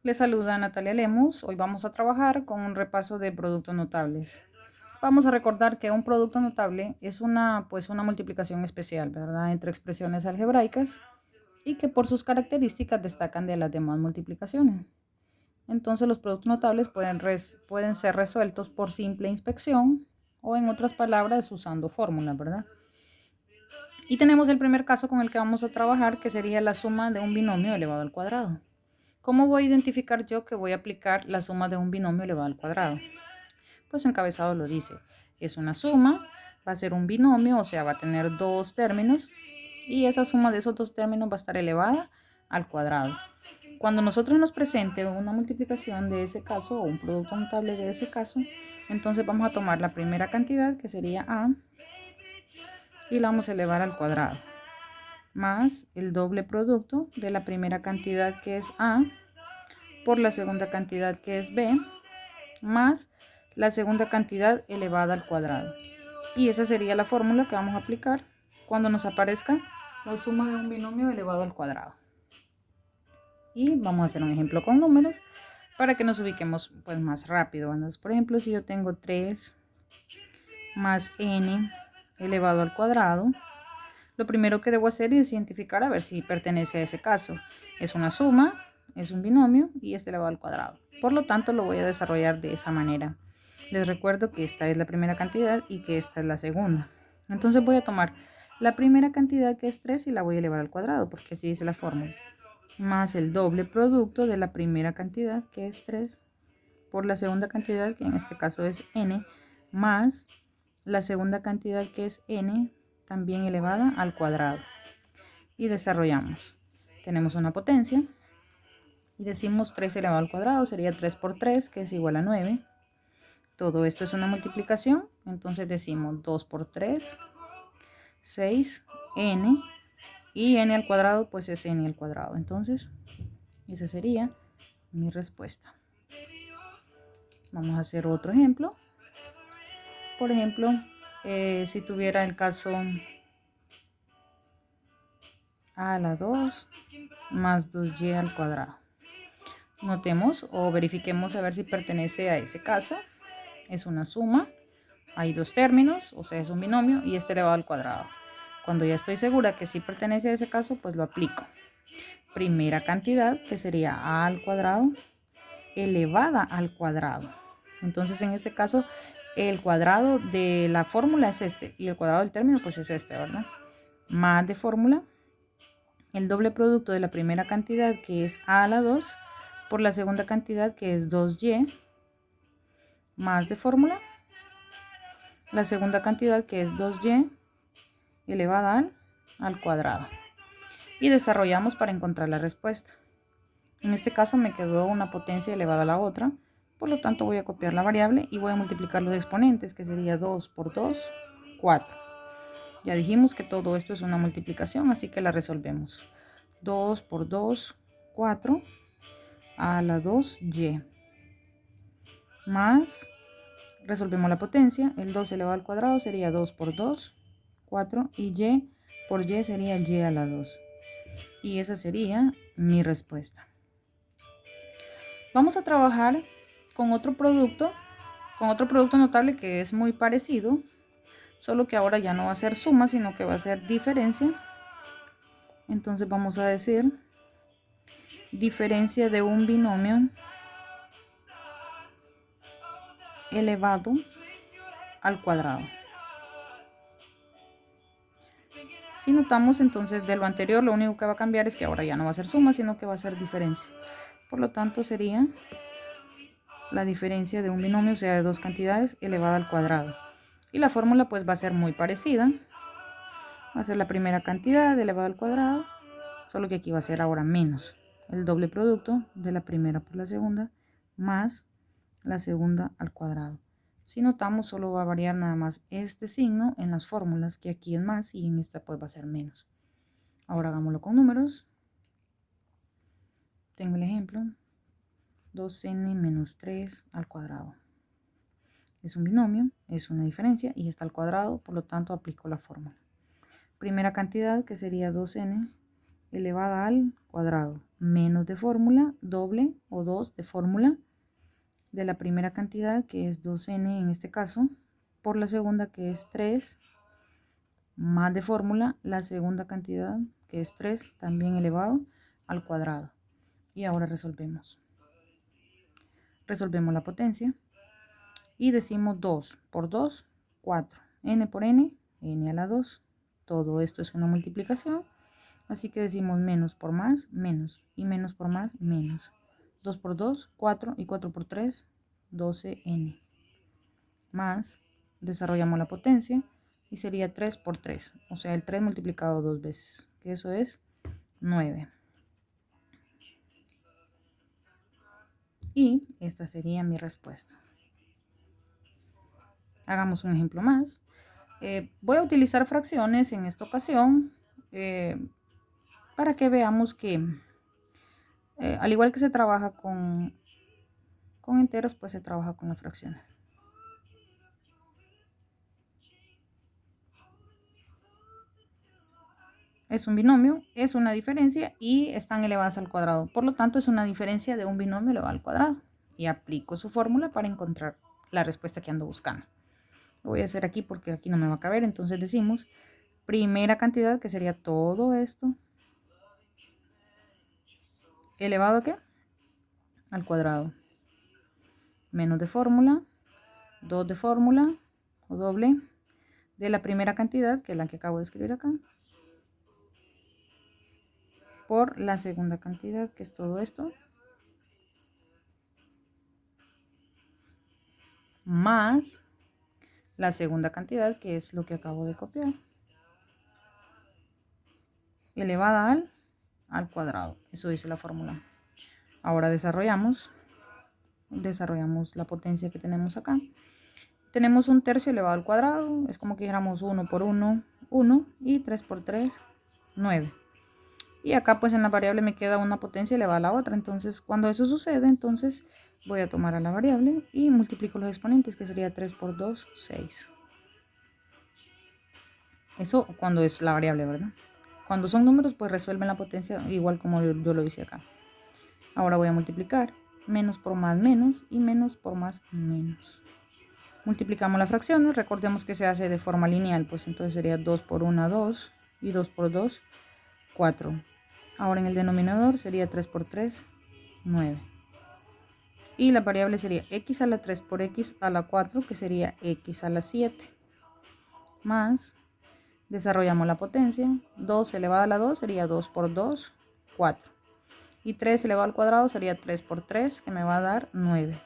Les saluda Natalia Lemus. Hoy vamos a trabajar con un repaso de productos notables. Vamos a recordar que un producto notable es una multiplicación especial, ¿verdad?, entre expresiones algebraicas y que por sus características destacan de las demás multiplicaciones. Entonces los productos notables pueden ser resueltos por simple inspección o, en otras palabras, usando fórmulas, ¿verdad? Y tenemos el primer caso con el que vamos a trabajar, que sería la suma de un binomio elevado al cuadrado. ¿Cómo voy a identificar yo que voy a aplicar la suma de un binomio elevado al cuadrado? Pues su encabezado lo dice. Es una suma, va a ser un binomio, o sea, va a tener dos términos y esa suma de esos dos términos va a estar elevada al cuadrado. Cuando nosotros nos presente una multiplicación de ese caso o un producto notable de ese caso, entonces vamos a tomar la primera cantidad, que sería A, y la vamos a elevar al cuadrado, más el doble producto de la primera cantidad, que es A, por la segunda cantidad, que es B, más la segunda cantidad elevada al cuadrado. Y esa sería la fórmula que vamos a aplicar cuando nos aparezca la suma de un binomio elevado al cuadrado. Y vamos a hacer un ejemplo con números para que nos ubiquemos pues más rápido. Entonces, por ejemplo, si yo tengo 3 más n elevado al cuadrado, lo primero que debo hacer es identificar a ver si pertenece a ese caso. Es una suma, es un binomio y es elevado al cuadrado. Por lo tanto, lo voy a desarrollar de esa manera. Les recuerdo que esta es la primera cantidad y que esta es la segunda. Entonces voy a tomar la primera cantidad, que es 3, y la voy a elevar al cuadrado, porque así dice la fórmula. Más el doble producto de la primera cantidad, que es 3, por la segunda cantidad, que en este caso es n, más la segunda cantidad, que es n, también elevada al cuadrado. Y desarrollamos. Tenemos una potencia y decimos 3 elevado al cuadrado sería 3 por 3, que es igual a 9. Todo esto es una multiplicación, entonces decimos 2 por 3, 6n, y n al cuadrado pues es n al cuadrado. Entonces esa sería mi respuesta. Vamos a hacer otro ejemplo. Por ejemplo, si tuviera el caso a la 2 más 2y al cuadrado. Notemos o verifiquemos a ver si pertenece a ese caso. Es una suma, hay dos términos, o sea, es un binomio y este elevado al cuadrado. Cuando ya estoy segura que sí pertenece a ese caso, pues lo aplico. Primera cantidad, que sería a al cuadrado elevada al cuadrado. Entonces, en este caso, el cuadrado de la fórmula es este y el cuadrado del término pues es este, ¿verdad? Más de fórmula, el doble producto de la primera cantidad, que es a la 2, por la segunda cantidad, que es 2y, más de fórmula, la segunda cantidad, que es 2y elevada al cuadrado. Y desarrollamos para encontrar la respuesta. En este caso me quedó una potencia elevada a la otra, por lo tanto voy a copiar la variable y voy a multiplicar los exponentes, que sería 2 por 2, 4. Ya dijimos que todo esto es una multiplicación, así que la resolvemos. 2 por 2, 4, a la 2y, más, resolvemos la potencia, el 2 elevado al cuadrado sería 2 por 2, 4, y y por y sería y a la 2. Y esa sería mi respuesta. Vamos a trabajar con otro producto notable que es muy parecido, solo que ahora ya no va a ser suma, sino que va a ser diferencia. Entonces vamos a decir diferencia de un binomio elevado al cuadrado. Si notamos, entonces, de lo anterior, lo único que va a cambiar es que ahora ya no va a ser suma, sino que va a ser diferencia. Por lo tanto, sería la diferencia de un binomio, o sea, de dos cantidades, elevada al cuadrado. Y la fórmula pues va a ser muy parecida. Va a ser la primera cantidad elevada al cuadrado, solo que aquí va a ser ahora menos el doble producto de la primera por la segunda, más la segunda al cuadrado. Si notamos, solo va a variar nada más este signo en las fórmulas, que aquí es más y en esta pues va a ser menos. Ahora hagámoslo con números. Tengo el ejemplo, 2n menos 3 al cuadrado. Es un binomio, es una diferencia y está al cuadrado, por lo tanto aplico la fórmula. Primera cantidad, que sería 2n, elevada al cuadrado, menos de fórmula, doble o 2 de fórmula de la primera cantidad, que es 2n en este caso, por la segunda, que es 3, más de fórmula la segunda cantidad, que es 3, también elevado al cuadrado. Y ahora resolvemos. Resolvemos la potencia y decimos 2 por 2, 4. N por n, n a la 2. Todo esto es una multiplicación. Así que decimos menos por más, menos. Y menos por más, menos. 2 por 2, 4. Y 4 por 3, 12n. Más, desarrollamos la potencia. Y sería 3 por 3. O sea, el 3 multiplicado 2 veces. Que eso es 9. Y esta sería mi respuesta. Hagamos un ejemplo más. Voy a utilizar fracciones en esta ocasión para que veamos que al igual que se trabaja con enteros, pues se trabaja con las fracciones. Es un binomio, es una diferencia y están elevadas al cuadrado. Por lo tanto, es una diferencia de un binomio elevado al cuadrado. Y aplico su fórmula para encontrar la respuesta que ando buscando. Lo voy a hacer aquí porque aquí no me va a caber. Entonces decimos primera cantidad, que sería todo esto, elevado ¿a qué? Al cuadrado. Menos de fórmula, 2 de fórmula o doble de la primera cantidad, que es la que acabo de escribir acá, por la segunda cantidad, que es todo esto, más la segunda cantidad, que es lo que acabo de copiar, elevada al cuadrado. Eso dice la fórmula. Ahora desarrollamos la potencia que tenemos acá. Tenemos un tercio elevado al cuadrado, es como que dijéramos 1 por 1, 1, y 3 por 3, 9. Y acá pues en la variable me queda una potencia elevada a la otra. Entonces cuando eso sucede, entonces voy a tomar a la variable y multiplico los exponentes, que sería 3 por 2, 6. Eso cuando es la variable, ¿verdad? Cuando son números, pues resuelven la potencia igual como yo lo hice acá. Ahora voy a multiplicar menos por más menos y menos por más menos. Multiplicamos las fracciones, recordemos que se hace de forma lineal, pues entonces sería 2 por 1, 2, y 2 por 2, 4. Ahora en el denominador sería 3 por 3, 9. Y la variable sería x a la 3 por x a la 4, que sería x a la 7. Más, desarrollamos la potencia, 2 elevado a la 2 sería 2 por 2, 4. Y 3 elevado al cuadrado sería 3 por 3, que me va a dar 9.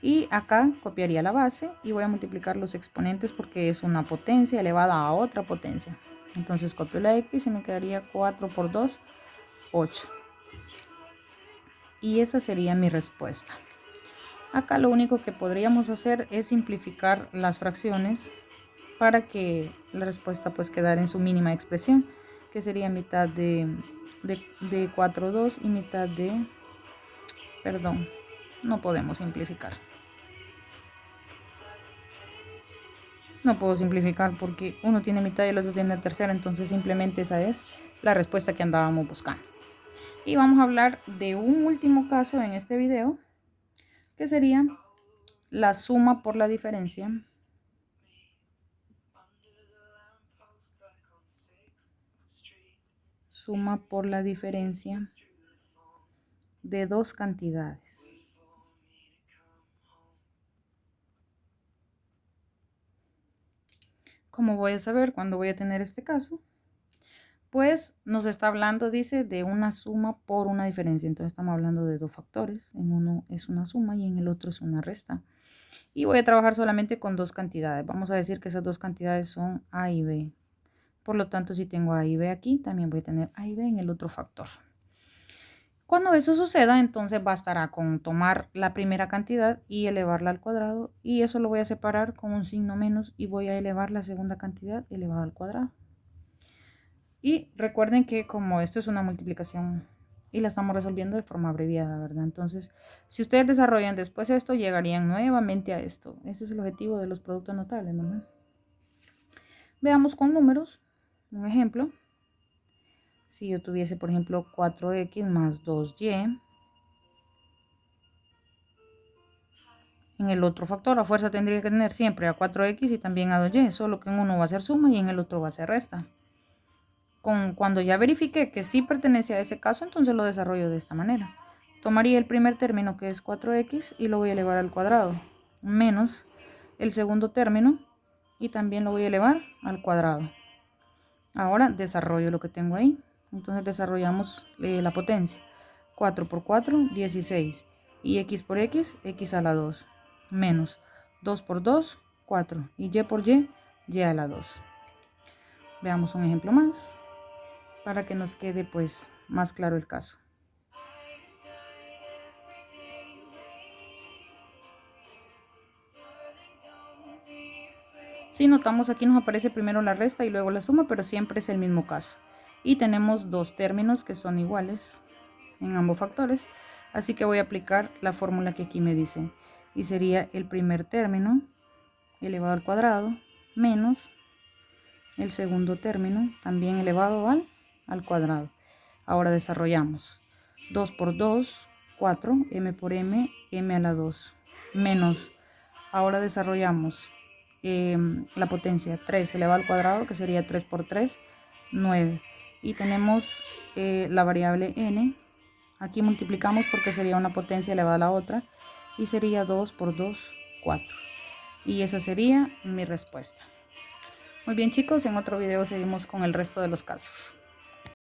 Y acá copiaría la base y voy a multiplicar los exponentes porque es una potencia elevada a otra potencia. Entonces copio la x y me quedaría 4 por 2, 8. Y esa sería mi respuesta. Acá lo único que podríamos hacer es simplificar las fracciones para que la respuesta pues quedara en su mínima expresión, que sería mitad de 4, 2 y mitad de... Perdón, no podemos simplificar. No puedo simplificar porque uno tiene mitad y el otro tiene tercera, entonces simplemente esa es la respuesta que andábamos buscando. Y vamos a hablar de un último caso en este video, que sería la suma por la diferencia de dos cantidades. ¿Cómo voy a saber cuándo voy a tener este caso? Pues nos está hablando, dice, de una suma por una diferencia. Entonces estamos hablando de dos factores. En uno es una suma y en el otro es una resta. Y voy a trabajar solamente con dos cantidades. Vamos a decir que esas dos cantidades son A y B. Por lo tanto, si tengo A y B aquí, también voy a tener A y B en el otro factor. Cuando eso suceda, entonces bastará con tomar la primera cantidad y elevarla al cuadrado. Y eso lo voy a separar con un signo menos y voy a elevar la segunda cantidad elevada al cuadrado. Y recuerden que como esto es una multiplicación y la estamos resolviendo de forma abreviada, ¿verdad? Entonces, si ustedes desarrollan después esto, llegarían nuevamente a esto. Ese es el objetivo de los productos notables, ¿verdad? Veamos con números. Un ejemplo. Si yo tuviese, por ejemplo, 4x más 2y, en el otro factor a fuerza tendría que tener siempre a 4x y también a 2y, solo que en uno va a ser suma y en el otro va a ser resta. Cuando ya verifique que sí pertenece a ese caso, entonces lo desarrollo de esta manera. Tomaría el primer término, que es 4x, y lo voy a elevar al cuadrado, menos el segundo término, y también lo voy a elevar al cuadrado. Ahora desarrollo lo que tengo ahí. Entonces desarrollamos la potencia. 4 por 4, 16. Y x por x, x a la 2. Menos 2 por 2, 4. Y y por y, y a la 2. Veamos un ejemplo más para que nos quede pues más claro el caso. Si notamos, aquí nos aparece primero la resta y luego la suma, pero siempre es el mismo caso. Y tenemos dos términos que son iguales en ambos factores, así que voy a aplicar la fórmula que aquí me dice, y sería el primer término elevado al cuadrado menos el segundo término también elevado al cuadrado. Ahora desarrollamos 2 por 2, 4, m por m, m a la 2, menos, ahora desarrollamos la potencia 3 elevado al cuadrado, que sería 3 por 3, 9, y tenemos la variable n. Aquí multiplicamos porque sería una potencia elevada a la otra, y sería 2 por 2, 4. Y esa sería mi respuesta. Muy bien, chicos, en otro video seguimos con el resto de los casos.